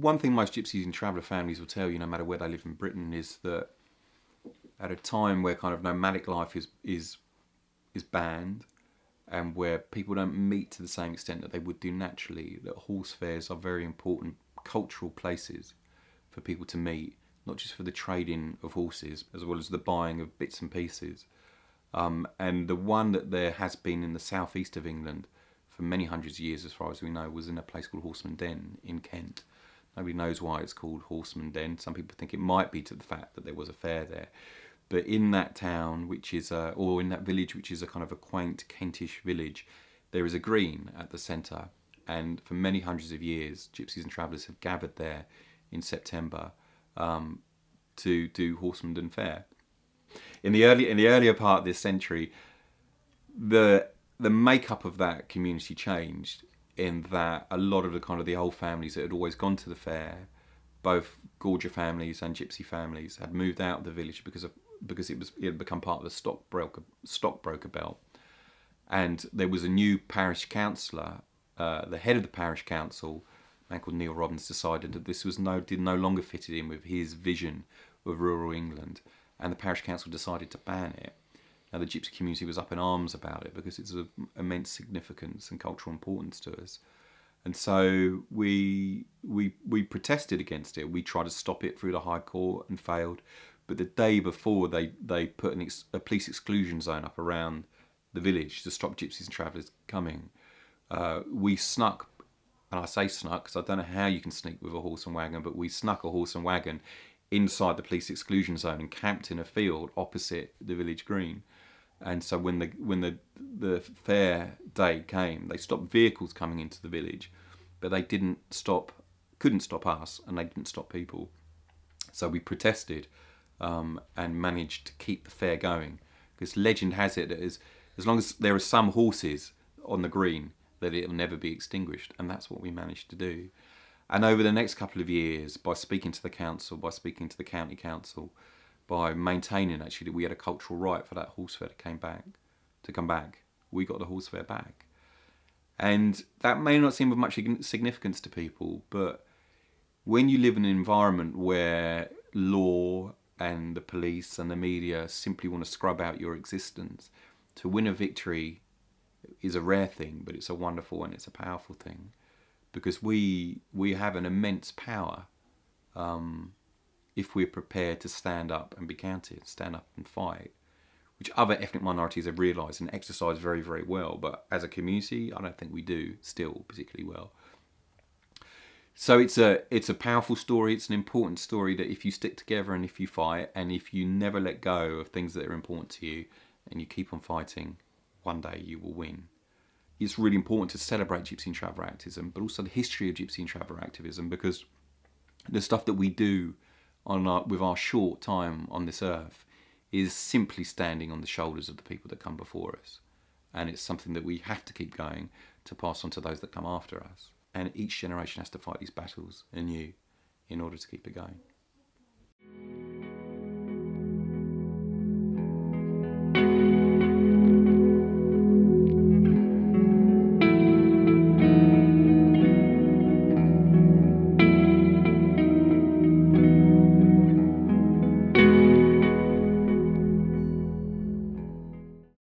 one thing most gypsies and traveller families will tell you, no matter where they live in Britain, is that at a time where kind of nomadic life is banned, and where people don't meet to the same extent that they would do naturally, that horse fairs are very important cultural places for people to meet, not just for the trading of horses, as well as the buying of bits and pieces. And the one that there has been in the southeast of England for many hundreds of years, as far as we know, was in a place called Horsmonden in Kent. Nobody knows why it's called Horsmonden. Some people think it might be to the fact that there was a fair there. But in that town, which is, or in that village, which is a kind of a quaint Kentish village, there is a green at the centre. And for many hundreds of years, gypsies and travellers have gathered there in September to do Horseman Fair. In the earlier part of this century, the makeup of that community changed, in that a lot of the old families that had always gone to the fair, both Gorger families and gypsy families, had moved out of the village because it had become part of the stockbroker belt. And there was a new parish councillor, the head of the parish council, a man called Neil Robbins, decided that this did no longer fit in with his vision of rural England, and the parish council decided to ban it. Now the gypsy community was up in arms about it because it's of immense significance and cultural importance to us. And so we protested against it. We tried to stop it through the High Court and failed. But the day before, they put a police exclusion zone up around the village to stop gypsies and travellers coming. We snuck, and I say snuck because I don't know how you can sneak with a horse and wagon, but we snuck a horse and wagon inside the police exclusion zone and camped in a field opposite the village green. And so when the fair day came, they stopped vehicles coming into the village, but they couldn't stop us, and they didn't stop people. So we protested and managed to keep the fair going, because legend has it that as long as there are some horses on the green, that it'll never be extinguished, and that's what we managed to do. And over the next couple of years, by speaking to the council, by speaking to the county council, by maintaining actually that we had a cultural right for that horse fair to come back, we got the horse fair back. And that may not seem of much significance to people, but when you live in an environment where law and the police and the media simply want to scrub out your existence, to win a victory is a rare thing, but it's a wonderful and it's a powerful thing, because we have an immense power if we're prepared to stand up and be counted, stand up and fight, which other ethnic minorities have realised and exercised very, very well. But as a community, I don't think we do still particularly well. So it's a powerful story. It's an important story that if you stick together and if you fight and if you never let go of things that are important to you and you keep on fighting, one day you will win. It's really important to celebrate gypsy and traveller activism, but also the history of gypsy and traveller activism, because the stuff that we do with our short time on this earth is simply standing on the shoulders of the people that come before us. And it's something that we have to keep going to pass on to those that come after us. And each generation has to fight these battles anew in order to keep it going.